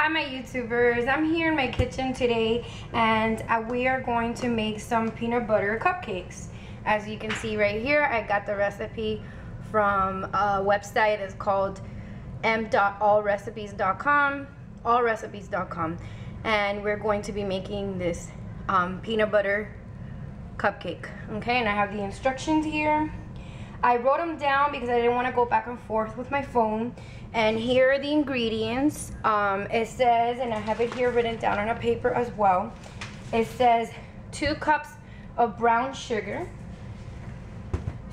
Hi my YouTubers, I'm here in my kitchen today and we are going to make some peanut butter cupcakes. As you can see right here, I got the recipe from a website. It's called allrecipes.com, and we're going to be making this peanut butter cupcake. Okay, and I have the instructions here. I wrote them down because I didn't want to go back and forth with my phone. And here are the ingredients. It says, and I have it here written down on a paper as well. It says 2 cups of brown sugar.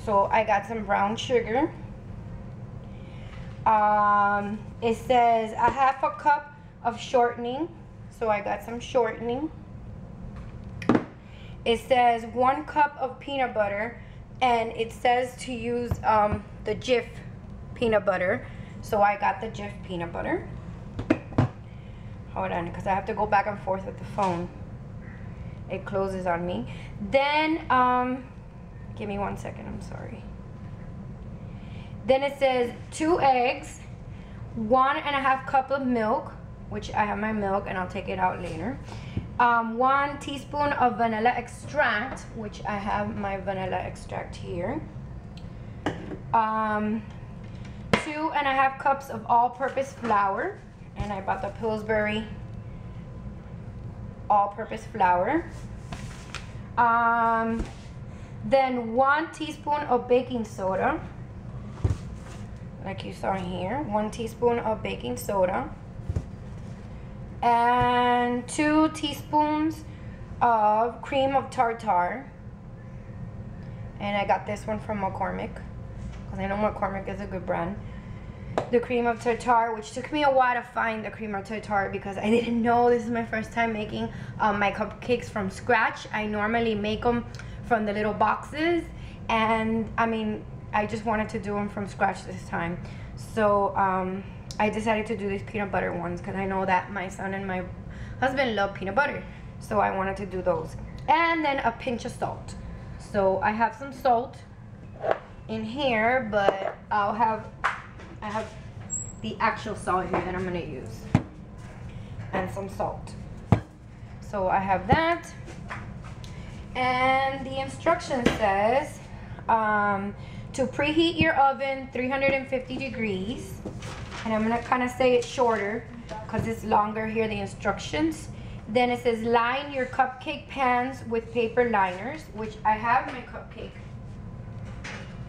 So I got some brown sugar. It says a 1/2 cup of shortening. So I got some shortening. It says 1 cup of peanut butter. And it says to use the Jif peanut butter. So I got the Jif peanut butter. Hold on, because I have to go back and forth with the phone. It closes on me. Then, give me 1 second, I'm sorry. Then it says 2 eggs, 1½ cup of milk, which I have my milk and I'll take it out later. 1 teaspoon of vanilla extract, which I have my vanilla extract here. 2½ cups of all-purpose flour, and I bought the Pillsbury all-purpose flour. Then 1 teaspoon of baking soda, like you saw here. 1 teaspoon of baking soda. And 2 teaspoons of cream of tartar. And I got this one from McCormick, because I know McCormick is a good brand. The cream of tartar, which took me a while to find the cream of tartar because I didn't know. This is my first time making my cupcakes from scratch. I normally make them from the little boxes, and I mean, I just wanted to do them from scratch this time. So I decided to do these peanut butter ones because I know that my son and my husband love peanut butter. So I wanted to do those. And then a pinch of salt. So I have some salt in here, but I have the actual salt here that I'm gonna use. And some salt. So I have that. And the instruction says to preheat your oven 350 degrees. And I'm gonna kind of say it shorter because it's longer here, the instructions. Then it says line your cupcake pans with paper liners, which I have my cupcake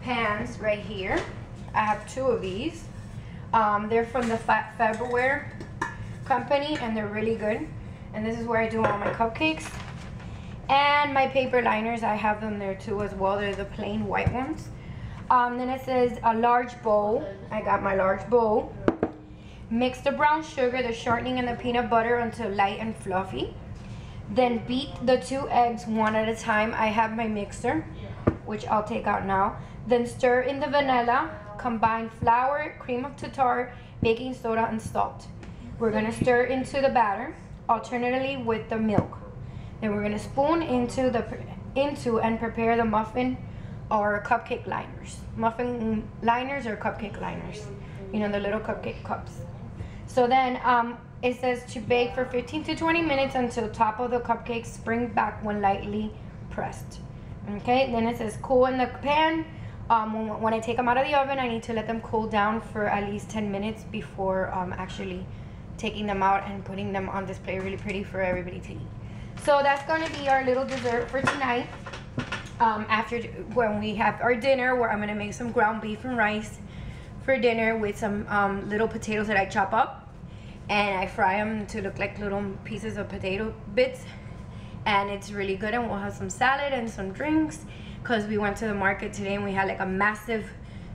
pans right here. I have 2 of these. They're from the Faberware company and they're really good. And this is where I do all my cupcakes. And my paper liners, I have them there too as well. They're the plain white ones. Then it says a large bowl. I got my large bowl. Mix the brown sugar, the shortening, and the peanut butter until light and fluffy. Then beat the 2 eggs one at a time. I have my mixer, which I'll take out now. Then stir in the vanilla. Combine flour, cream of tartar, baking soda, and salt. We're going to stir into the batter, alternately with the milk. Then we're going to spoon into and prepare the muffin or cupcake liners. Muffin liners or cupcake liners. You know, the little cupcake cups. So then it says to bake for 15 to 20 minutes until top of the cupcakes spring back when lightly pressed. Okay, then it says cool in the pan. When I take them out of the oven, I need to let them cool down for at least 10 minutes before actually taking them out and putting them on display really pretty for everybody to eat. So that's going to be our little dessert for tonight. When we have our dinner, where I'm going to make some ground beef and rice for dinner with some little potatoes that I chop up. And I fry them to look like little pieces of potato bits. And it's really good. And we'll have some salad and some drinks. Because we went to the market today and we had like a massive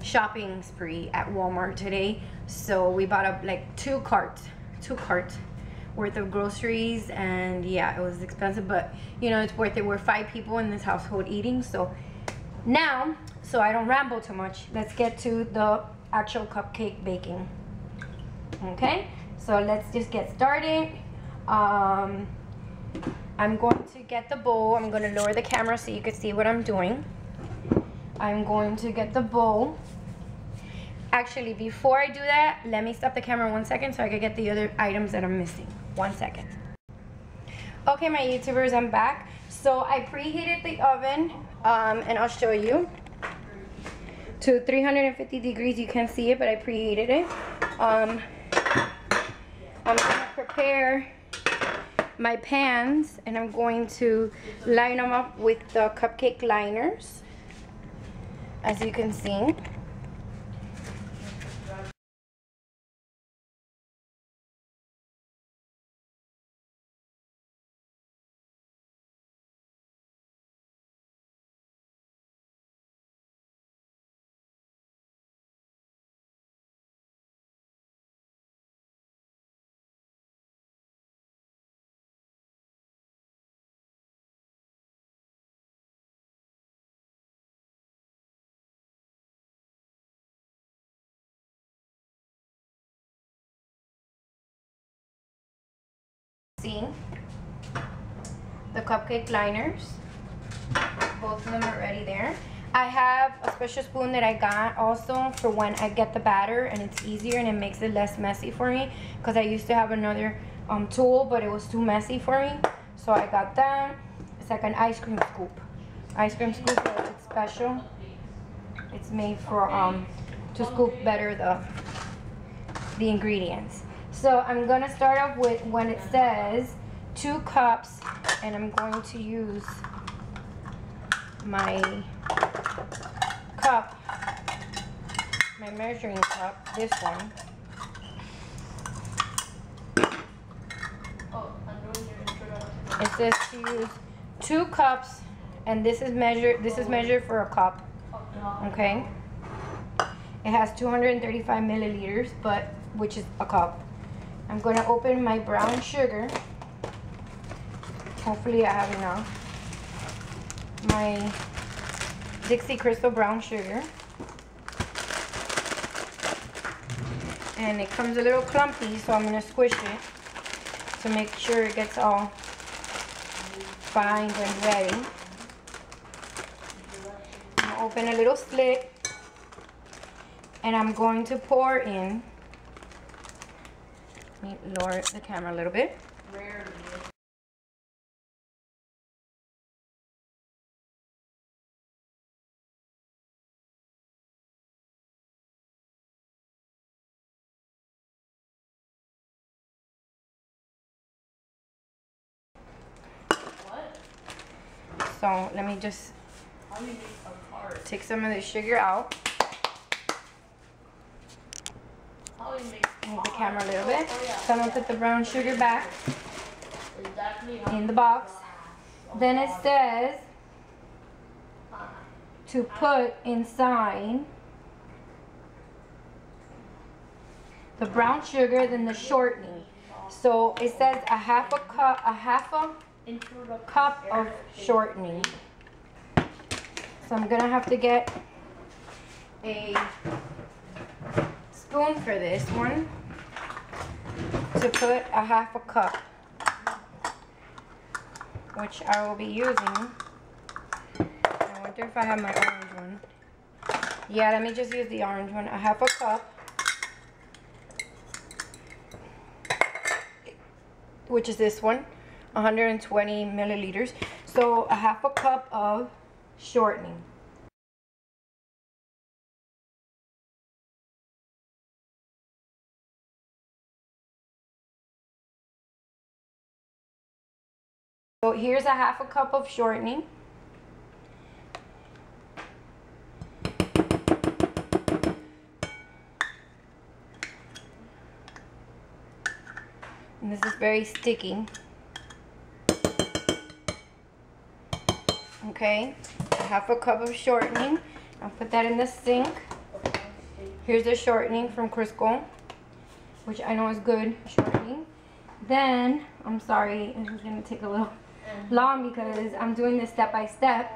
shopping spree at Walmart today. So we bought up like 2 carts worth of groceries, and yeah, it was expensive, but you know, it's worth it. We're 5 people in this household eating. So now, so I don't ramble too much, let's get to the actual cupcake baking. Okay, so let's just get started. I'm going to get the bowl. I'm going to lower the camera so you can see what I'm doing. I'm going to get the bowl. Actually, before I do that, let me stop the camera 1 second so I can get the other items that I'm missing. 1 second. Okay, my YouTubers, I'm back. So I preheated the oven, and I'll show you, to 350 degrees. You can't see it, but I preheated it. I'm gonna prepare my pans, and I'm going to line them up with the cupcake liners, as you can see. See the cupcake liners, both of them are ready there. I have a special spoon that I got also for when I get the batter, and it's easier and it makes it less messy for me, because I used to have another tool, but it was too messy for me, so I got that. It's like an ice cream scoop. Ice cream scoop, but it's special. It's made for to scoop better the ingredients. So I'm gonna start off with when it says 2 cups, and I'm going to use my cup, my measuring cup, this one. It says to use 2 cups, and this is measured for a cup. Okay. It has 235 milliliters, but which is a cup. I'm going to open my brown sugar. Hopefully I have enough. My Dixie Crystal brown sugar. And it comes a little clumpy, so I'm going to squish it to make sure it gets all fine and ready. I'm going to open a little slit, and I'm going to pour in. Let me lower the camera a little bit. So let me just take some of the sugar out. Move the camera a little bit. So I'm going to put the brown sugar back in the box. Then it says to put inside the brown sugar, then the shortening. So it says a half a cup of shortening. So I'm gonna have to get a spoon for this one to put a half a cup, which I will be using. I wonder if I have my orange one. Yeah, let me just use the orange one. A half a cup, which is this one, 120 milliliters. So a half a cup of shortening. So here's a half a cup of shortening. And this is very sticky. Okay, a half a cup of shortening. I'll put that in the sink. Here's the shortening from Crisco, which I know is good shortening. Then, I'm sorry, this is going to take a little long because I'm doing this step by step.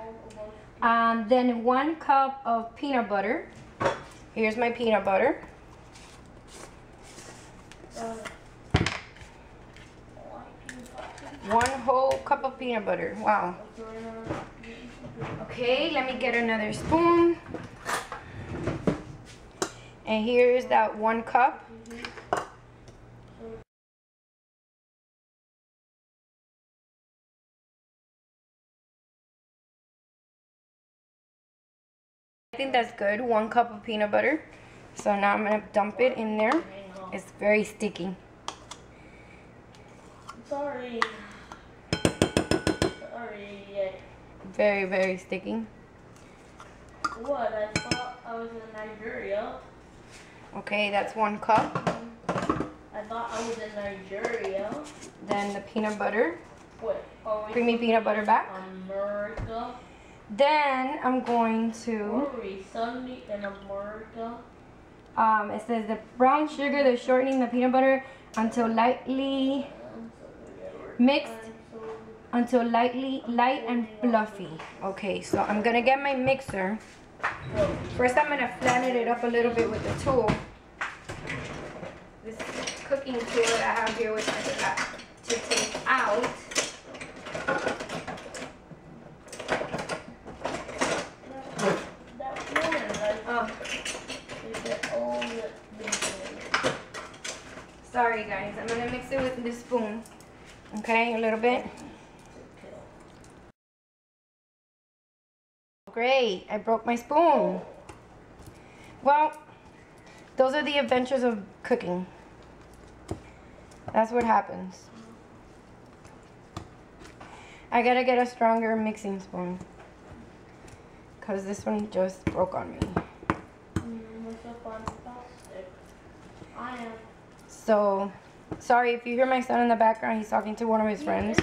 Then 1 cup of peanut butter. Here's my peanut butter. 1 whole cup of peanut butter. Wow. Okay, let me get another spoon. And here's that 1 cup. I think that's good, 1 cup of peanut butter. So now I'm gonna dump it in there. It's very sticky. Sorry. Very, very sticky. What? I thought I was in Nigeria. Okay, that's 1 cup. I thought I was in Nigeria. Then the peanut butter. Wait, Creamy peanut butter back. America. Then I'm going Where to, are we? Sunday in America. it says the brown sugar, the shortening the peanut butter until lightly mixed, until light and fluffy. Okay, so I'm gonna get my mixer. First I'm gonna flatten it up a little bit with the tool. This cooking tool that I have here, which I forgot to take out. Sorry guys, I'm gonna mix it with this spoon. Okay, a little bit. Great, I broke my spoon. Well, those are the adventures of cooking. That's what happens. I gotta get a stronger mixing spoon, because this one just broke on me. So, sorry if you hear my son in the background, he's talking to one of his friends.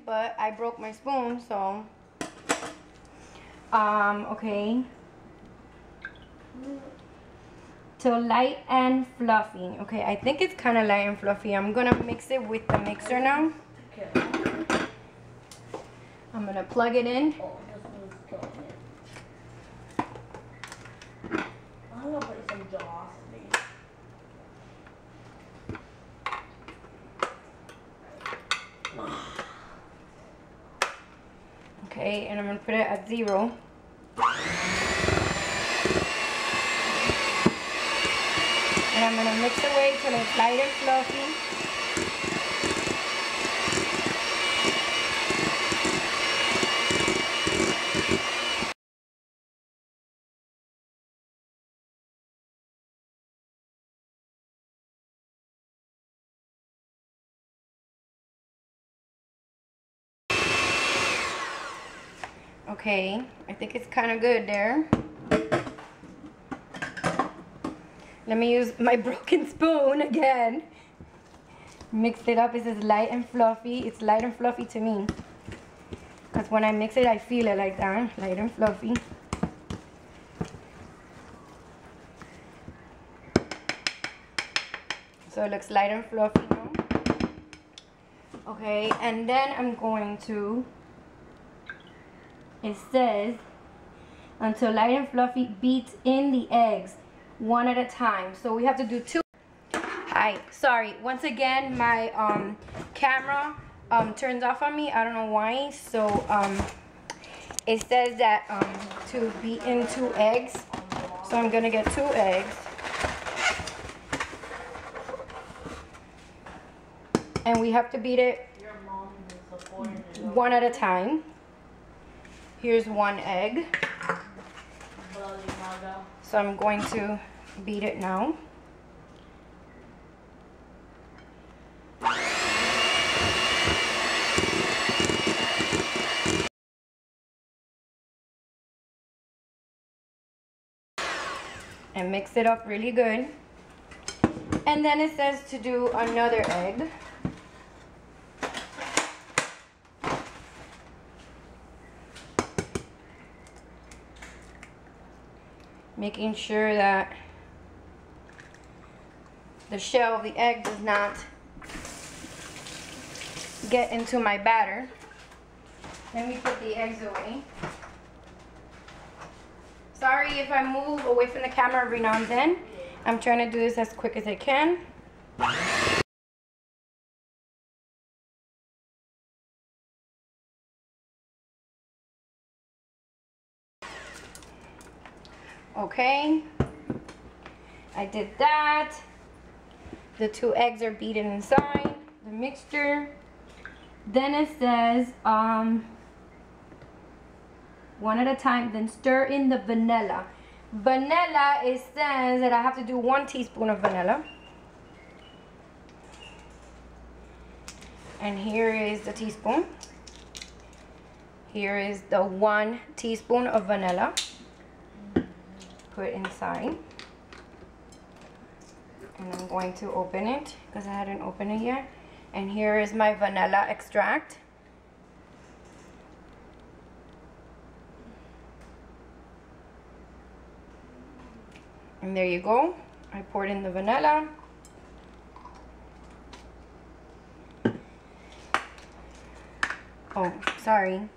But I broke my spoon, so, okay. Till light and fluffy. Okay, I think it's kind of light and fluffy. I'm gonna mix it with the mixer now. Okay. I'm gonna plug it in. I'm gonna put some jaws in these. Okay, and I'm gonna put it at 0. And I'm gonna mix away till it's light and fluffy. Okay, I think it's kind of good there. Let me use my broken spoon again. Mixed it up. It says light and fluffy. It's light and fluffy to me, because when I mix it, I feel it like that, light and fluffy. So it looks light and fluffy now. Okay, and then I'm going to, it says, until light and fluffy, beat in the eggs 1 at a time. So we have to do 2. Hi, sorry. Once again, my camera turns off on me. I don't know why. So it says that to beat in 2 eggs. So I'm gonna get 2 eggs. And we have to beat it 1 at a time. Here's 1 egg. So I'm going to beat it now. And mix it up really good. And then it says to do another egg. Making sure that the shell of the egg does not get into my batter. Let me put the eggs away. Sorry if I move away from the camera every now and then. I'm trying to do this as quick as I can. Okay, I did that. The 2 eggs are beaten inside the mixture. Then it says one at a time, then stir in the vanilla. Vanilla, it says that I have to do 1 teaspoon of vanilla. And here is the teaspoon. Here is the 1 teaspoon of vanilla. Put inside. And I'm going to open it because I hadn't opened it yet. And here is my vanilla extract. And there you go. I poured in the vanilla. Oh, sorry.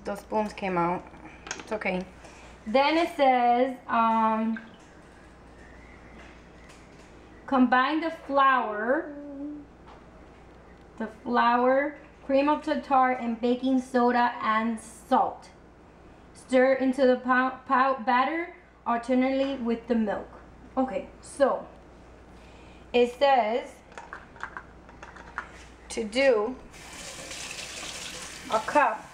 Those spoons came out. It's okay. Then it says, combine the flour, cream of tartar, and baking soda and salt. Stir into the batter alternately with the milk. Okay, so it says to do a cup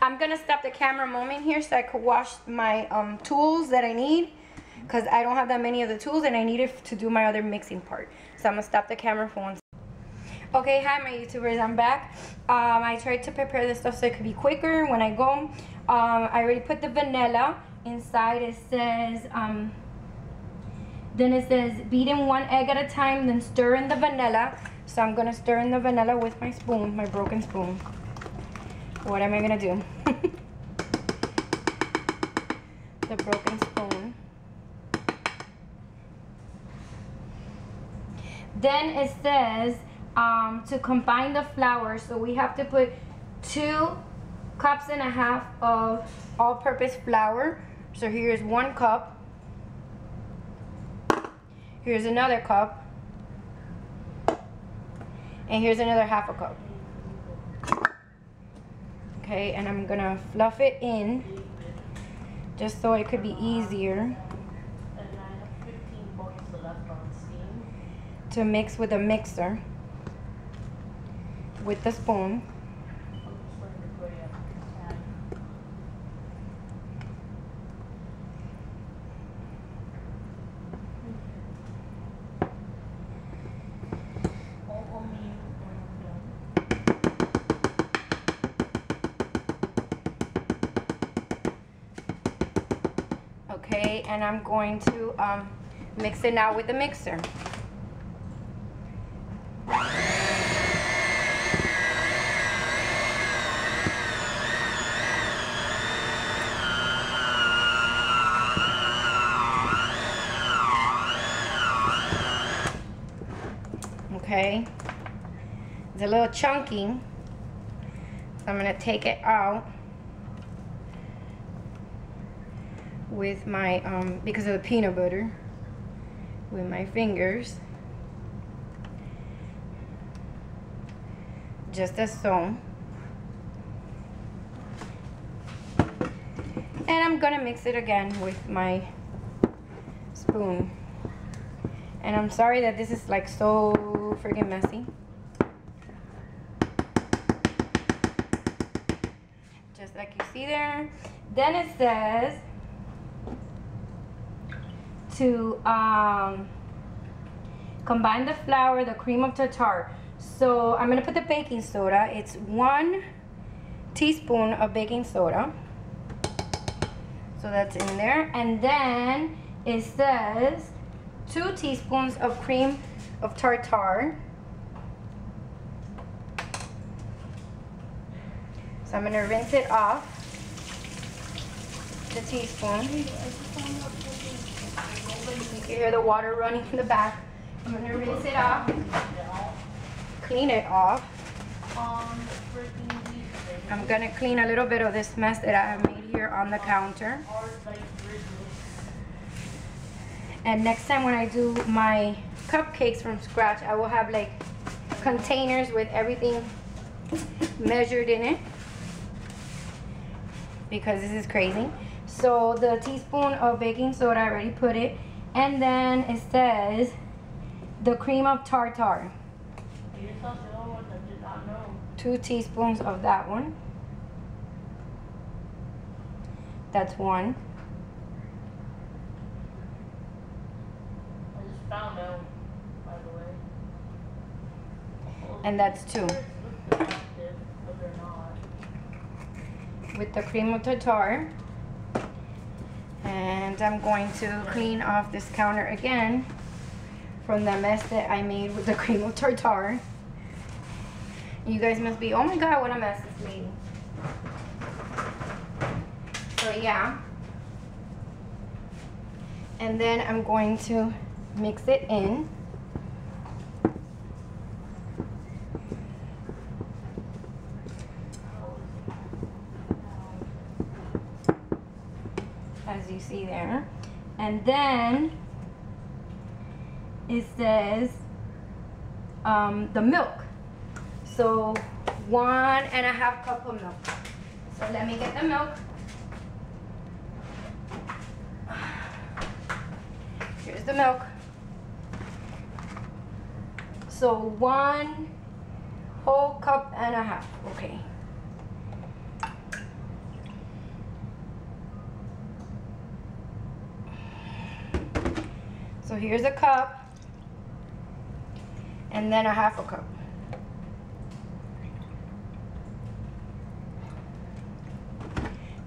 I'm gonna stop the camera a moment here so I could wash my tools that I need, because I don't have that many of the tools and I need it to do my other mixing part. So I'm gonna stop the camera for 1 second. Okay, hi my YouTubers, I'm back. I tried to prepare this stuff so it could be quicker when I go. I already put the vanilla inside. It says, then it says beat in 1 egg at a time, then stir in the vanilla. So I'm gonna stir in the vanilla with my spoon, my broken spoon. What am I gonna do? The broken spoon. Then it says to combine the flour, so we have to put 2.5 cups of all-purpose flour. So here's 1 cup. Here's another cup. And here's another 1/2 cup. Okay, and I'm gonna fluff it in just so it could be easier to mix with a mixer with the spoon. Okay, and I'm going to mix it now with the mixer. Okay, it's a little chunky, so I'm gonna take it out with my because of the peanut butter, with my fingers, just as so. And I'm gonna mix it again with my spoon. And I'm sorry that this is like so freaking messy. Just like you see there. Then it says to combine the flour, the cream of tartar. So I'm gonna put the baking soda. It's 1 teaspoon of baking soda. So that's in there. And then it says 2 teaspoons of cream of tartar. So I'm gonna rinse it off the teaspoon. You can hear the water running in the back. I'm gonna rinse it off, clean it off. I'm gonna clean a little bit of this mess that I have made here on the counter. And next time when I do my cupcakes from scratch, I will have like containers with everything measured in it, because this is crazy. So the teaspoon of baking soda, I already put it. And then it says the cream of tartar. You saw the other one that did not know. 2 teaspoons of that one. That's 1. I just found out, by the way. And that's 2. Look deceptive, but they're not. With the cream of tartar. And I'm going to clean off this counter again from the mess that I made with the cream of tartar. You guys must be, oh my god, what a mess it's made. So yeah. And then I'm going to mix it in. As you see there. And then it says the milk. So 1.5 cup of milk. So let me get the milk. Here's the milk. So 1 whole cup and a half. Okay. So here's a cup, and then 1/2 cup.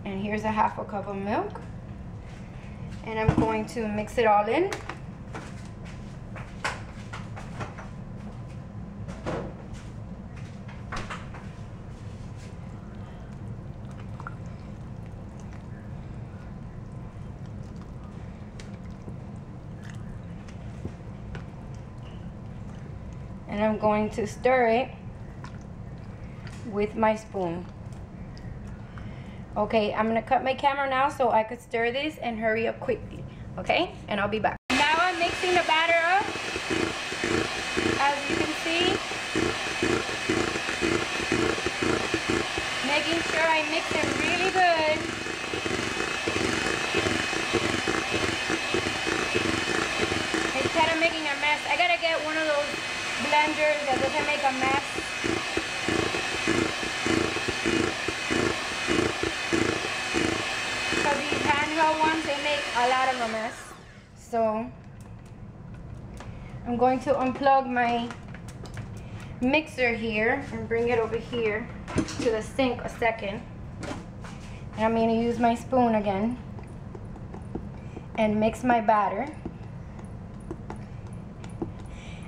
And here's 1/2 cup of milk. And I'm going to mix it all in. And I'm going to stir it with my spoon. Okay, I'm gonna cut my camera now so I could stir this and hurry up quickly. Okay, and I'll be back. Now I'm mixing the batter up. As you can see, making sure I mix it really good. Instead of making a mess, I gotta get one of those blenders that doesn't make a mess. Because these handheld ones, they make a lot of a mess. So I'm going to unplug my mixer here and bring it over here to the sink a second. And I'm going to use my spoon again and mix my batter.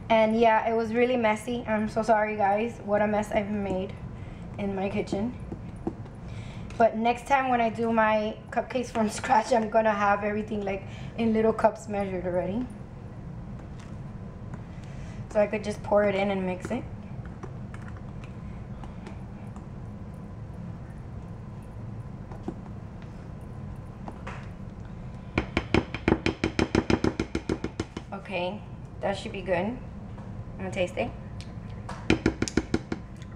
And yeah, it was really messy. I'm so sorry guys, what a mess I've made in my kitchen. But next time when I do my cupcakes from scratch, I'm gonna have everything like in little cups measured already. So I could just pour it in and mix it. Okay, that should be good. I'm gonna taste it.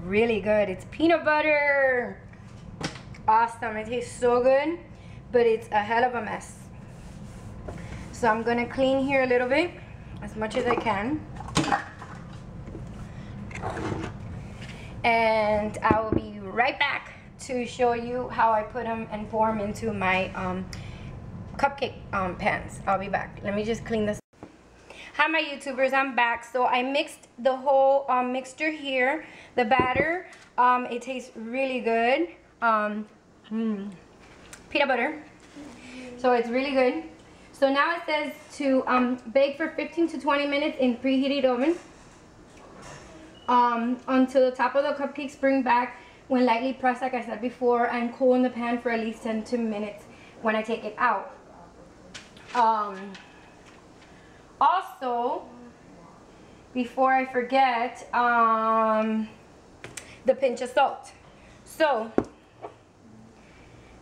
Really good. It's peanut butter. Awesome. It tastes so good, but it's a hell of a mess. So I'm gonna clean here a little bit, as much as I can. And I will be right back to show you how I put them and pour them into my cupcake pans. I'll be back. Let me just clean this. Hi my YouTubers, I'm back. So I mixed the whole mixture here, the batter. It tastes really good. Peanut butter. So it's really good. So now it says to bake for 15 to 20 minutes in preheated oven until the top of the cupcake spring back when lightly pressed, like I said before, and cool in the pan for at least 10 to minutes when I take it out. Also, before I forget, the pinch of salt. So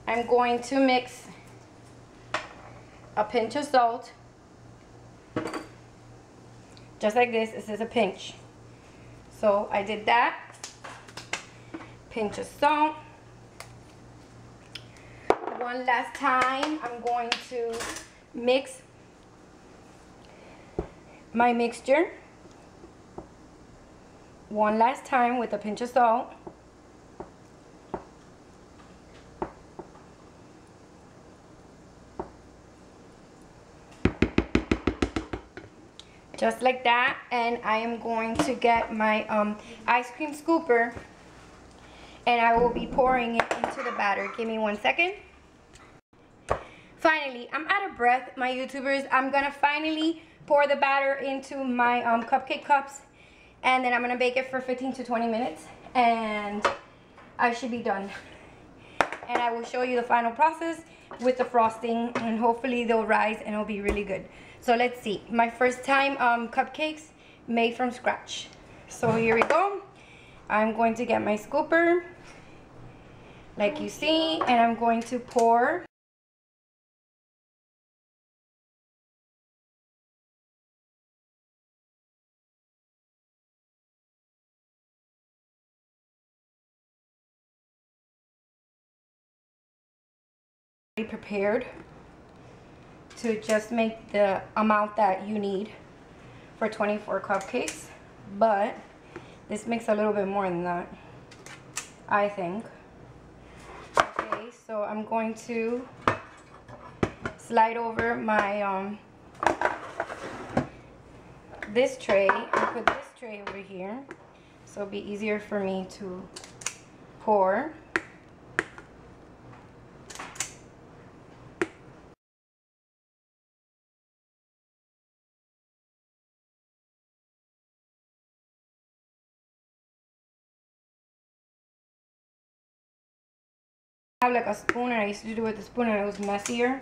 I'm going to mix a pinch of salt just like this. This is a pinch. So I did that. Pinch of salt. One last time, I'm going to mix my mixture. One last time with a pinch of salt. Just like that. And I am going to get my ice cream scooper, and I will be pouring it into the batter. Give me 1 second. Finally, I'm out of breath, my YouTubers. I'm gonna finally pour the batter into my cupcake cups, and then I'm gonna bake it for 15 to 20 minutes, and I should be done. And I will show you the final process with the frosting, and hopefully they'll rise and it'll be really good. So let's see. My first time cupcakes made from scratch. So here we go. I'm going to get my scooper, like you see, and I'm going to pour. Prepared to just make the amount that you need for 24 cupcakes, but this makes a little bit more than that, I think. Okay, so I'm going to slide over my this tray and put this tray over here, so it'll be easier for me to pour. I have like a spoon, and I used to do it with a spoon, and it was messier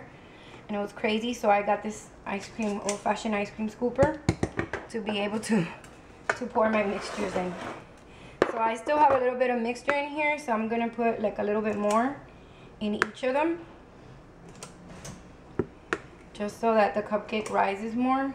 and it was crazy, so I got this old-fashioned ice cream scooper to be able to pour my mixtures in. So I still have a little bit of mixture in here, so I'm gonna put like a little bit more in each of them, just so that the cupcake rises more.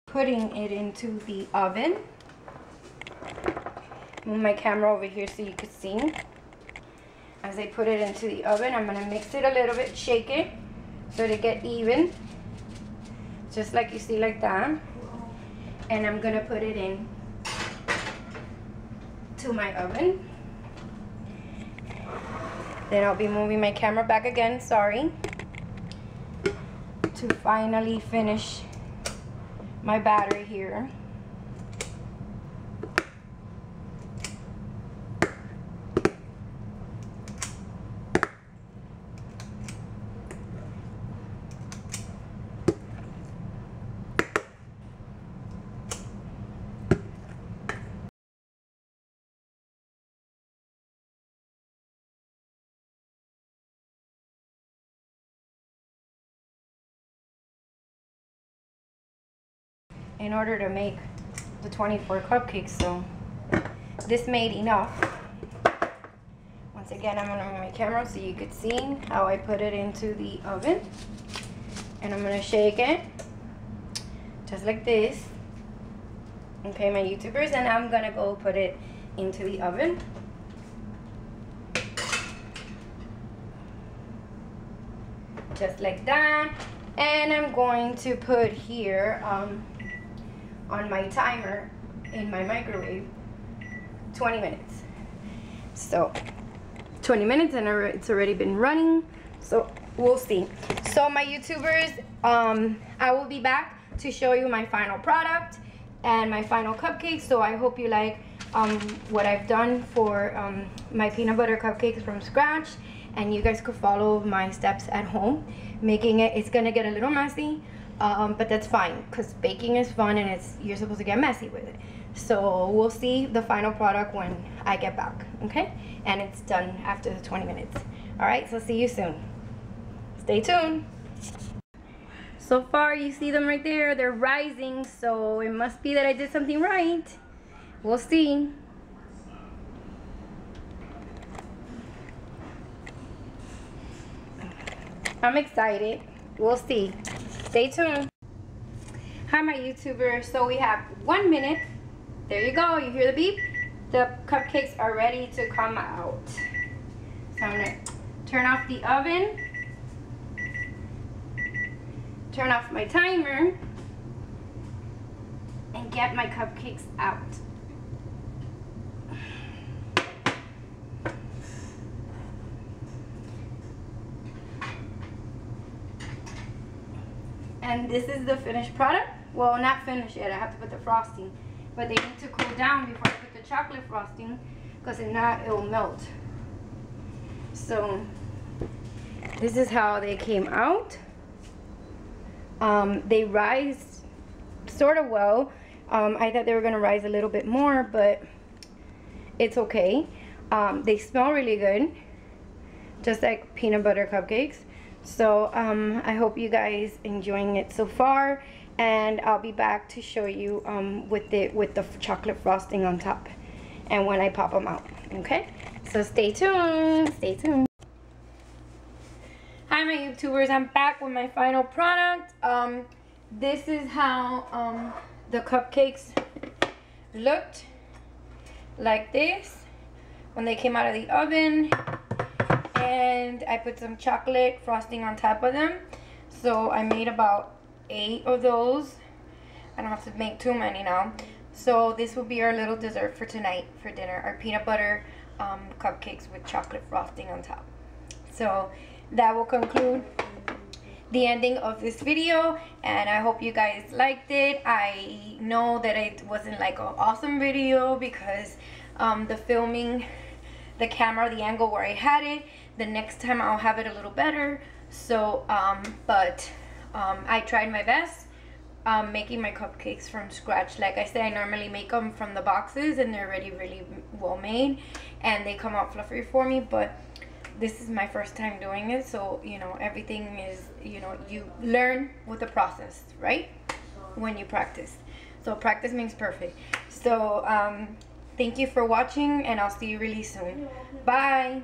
Putting it into the oven. Move my camera over here so you could see. As I put it into the oven, I'm gonna mix it a little bit, shake it so to get even, just like you see, like that. And I'm gonna put it in to my oven. Then I'll be moving my camera back again, sorry, to finally finish my batter here. In order to make the 24 cupcakes, so this made enough. Once again, I'm gonna move my camera so you could see how I put it into the oven, and I'm gonna shake it just like this. Okay, my YouTubers, and I'm gonna go put it into the oven. Just like that. And I'm going to put here on my timer in my microwave 20 minutes. So 20 minutes, and it's already been running, so we'll see. So my YouTubers, I will be back to show you my final product and my final cupcakes. So I hope you like what I've done for my peanut butter cupcakes from scratch, and you guys could follow my steps at home making it. It's gonna get a little messy, but that's fine, because baking is fun, and you're supposed to get messy with it. So we'll see the final product when I get back, okay? And it's done after the 20 minutes. All right, so see you soon. Stay tuned. So far, you see them right there. They're rising, so it must be that I did something right. We'll see. I'm excited. We'll see. Stay tuned. Hi, my YouTubers. So we have 1 minute. There you go. You hear the beep? The cupcakes are ready to come out. So I'm gonna turn off the oven. Turn off my timer. And get my cupcakes out. And this is the finished product. Well, not finished yet. I have to put the frosting. But they need to cool down before I put the chocolate frosting, because if not, it will melt. So, this is how they came out. They rise sort of well. I thought they were going to rise a little bit more, but it's okay. They smell really good, just like peanut butter cupcakes. So I hope you guys enjoying it so far, and I'll be back to show you with the chocolate frosting on top and when I pop them out. Okay, so stay tuned. Stay tuned. Hi, my YouTubers. I'm back with my final product. This is how the cupcakes looked like this when they came out of the oven. And I put some chocolate frosting on top of them. So I made about 8 of those. I don't have to make too many now. So this will be our little dessert for tonight for dinner. Our peanut butter cupcakes with chocolate frosting on top. So that will conclude the ending of this video, and I hope you guys liked it. I know that it wasn't like an awesome video because the filming, the camera, the angle where I had it. The next time I'll have it a little better. So I tried my best making my cupcakes from scratch. Like I said, I normally make them from the boxes and they're already really well made and they come out fluffy for me, but this is my first time doing it, so you know, everything is, you know, you learn with the process, right? When you practice. So practice makes perfect. So thank you for watching, and I'll see you really soon. Bye.